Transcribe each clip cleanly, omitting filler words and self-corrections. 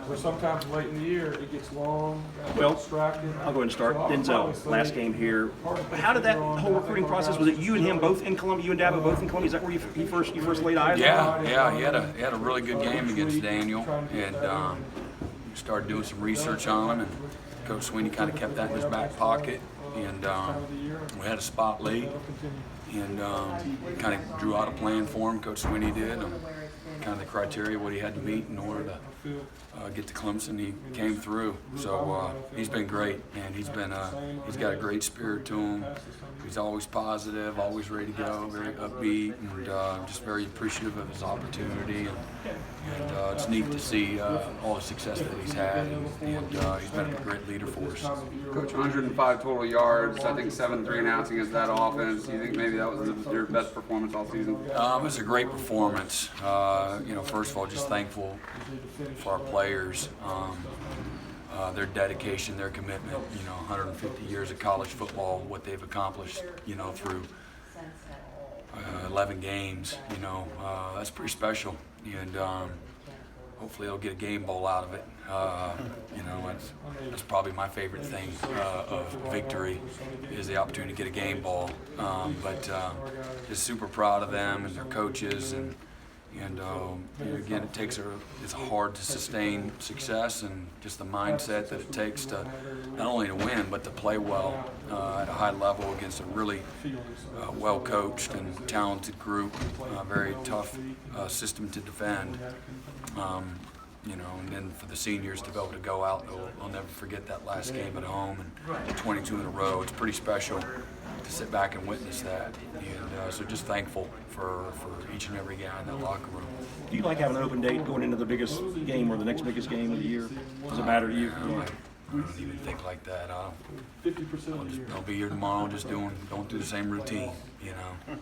Or sometimes late in the year, it gets long, Well, distracted. I'll go ahead and start. So I would probably Denzel, say last game here. hard to How did that figure on whole recruiting process? Was it you and him both in Columbia? You and Dabo both in Columbia? Is that where you first laid eyes? Yeah, he had a really good game against Daniel, and started doing some research on him, and Coach Sweeney kind of kept that in his back pocket, and we had a spot late, and kind of drew out a plan for him. Coach Sweeney did, kind of the criteria what he had to meet in order to get to Clemson. He came through, so he's been great, and he's got a great spirit to him. He's always positive, always ready to go, very upbeat, and just very appreciative of his opportunity. And it's neat to see all the success that he's had, and he's been a great leader for us. Coach, 105 total yards, I think 7 3-and-outs against that offense. You think maybe that was your best performance all season? It was a great performance. First of all, just thankful for our players. Their dedication, their commitment, 150 years of college football, what they've accomplished, through 11 games, that's pretty special. And hopefully they'll get a game bowl out of it. That's probably my favorite thing of victory is the opportunity to get a game ball. But just super proud of them and their coaches, and again, it's hard to sustain success, and just the mindset that it takes to not only to win but to play well at a high level against a really well coached and talented group, very tough system to defend. And then for the seniors to be able to go out, I'll never forget that last game at home, and 22 in a row. It's pretty special to sit back and witness that, and so just thankful for each and every guy in that locker room. Do you like having an open date going into the biggest game or the next biggest game of the year? Does it matter to you? I don't even think like that. I'll be here tomorrow, just going through the same routine.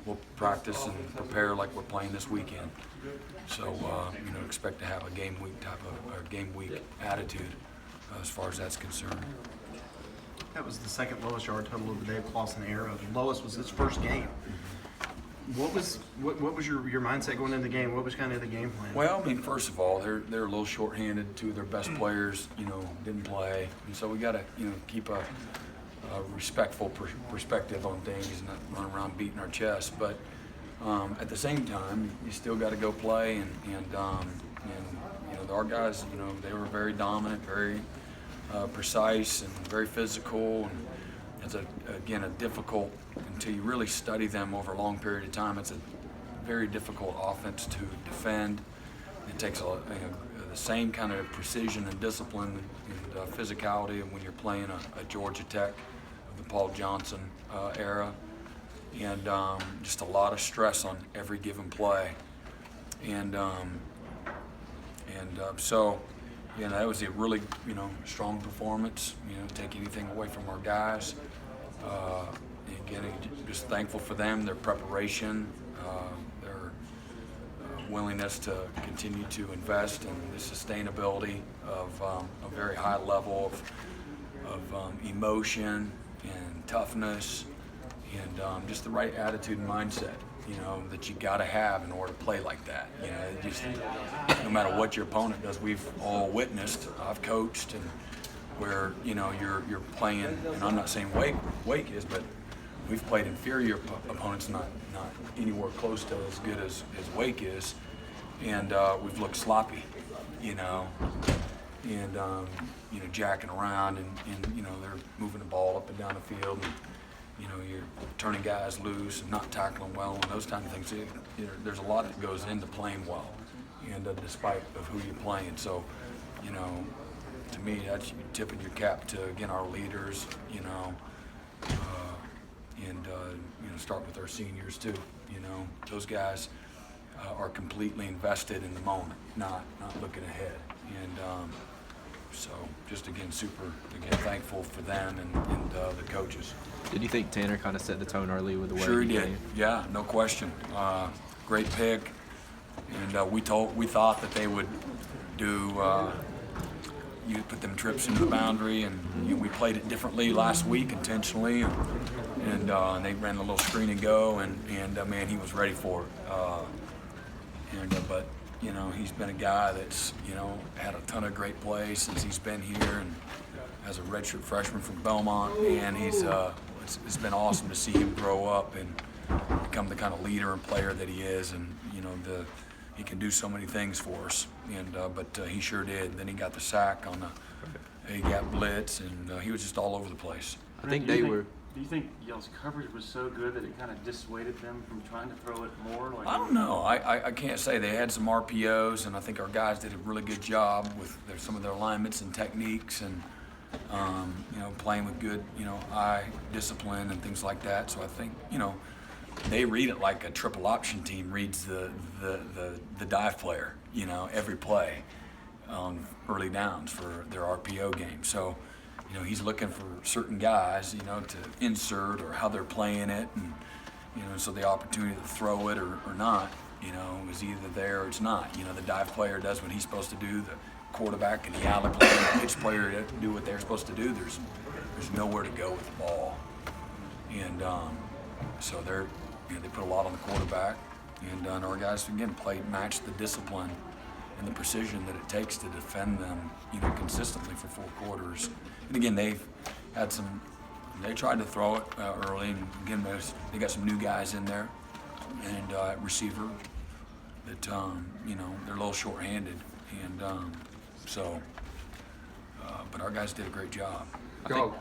We'll practice and prepare like we're playing this weekend. So expect to have a game week attitude as far as that's concerned. That was the second lowest yard total of the Dave Clawson era. The lowest was his first game. What was your mindset going into the game? What was kind of the game plan? Well, first of all, they're a little short-handed. Two of their best players, didn't play, and so we got to keep a respectful perspective on things and not run around beating our chest. But at the same time, you still got to go play, and our guys, they were very dominant, very precise, and very physical, and it's a difficult, until you really study them over a long period of time, it's a very difficult offense to defend. It takes the same kind of precision and discipline and physicality when you're playing a Georgia Tech of the Paul Johnson era, and just a lot of stress on every given play. So that was a really, strong performance. Take anything away from our guys. Again, just thankful for them, their preparation, their willingness to continue to invest in the sustainability of a very high level of emotion and toughness, and just the right attitude and mindset. That you got to have in order to play like that. Just no matter what your opponent does, we've all witnessed. I've coached, and where you're playing, and I'm not saying Wake is, but we've played inferior opponents, not anywhere close to as good as Wake is, and we've looked sloppy, and jacking around, and they're moving the ball up and down the field, and you're turning guys loose and not tackling well, and those kind of things. There's a lot that goes into playing well, and despite of who you're playing. So, to me, that's you tipping your cap to, again, our leaders, and start with our seniors too. Those guys are completely invested in the moment, not looking ahead. And so, just super thankful for them and the coaches. Did you think Tanner kind of set the tone early with the way Sure he did. Yeah, no question. Great pick, and we thought that they would do. You put them trips into the boundary, and we played it differently last week intentionally, and they ran a little screen and go, and man, he was ready for it. But you know, he's been a guy that's, you know, had a ton of great plays since he's been here, and as a redshirt freshman from Belmont, and it's been awesome to see him grow up and become the kind of leader and player that he is, and you know, he can do so many things for us, and but he sure did. Then he got the sack on the A-gap blitz, and he was just all over the place. I think Do you they were. Do you think y'all's coverage was so good that it kind of dissuaded them from trying to throw it more? Like, I don't know. I can't say. They had some RPOs, and I think our guys did a really good job with some of their alignments and techniques, and you know, playing with good, you know, eye discipline and things like that. So I think, you know, they read it like a triple option team reads the dive player, you know, every play on early downs for their RPO game. So, you know, he's looking for certain guys, you know, to insert or how they're playing it, and you know, so the opportunity to throw it or not, you know, is either there or it's not. You know, the dive player does what he's supposed to do. The quarterback and the alley player, the pitch player do what they're supposed to do. There's nowhere to go with the ball, and so they're, you know, they put a lot on the quarterback, and our guys again matched the discipline and the precision that it takes to defend them, you know, consistently for 4 quarters. And again, they tried to throw it early, and again, they got some new guys in there, and at receiver that you know, they're a little short-handed, and so but our guys did a great job. Go.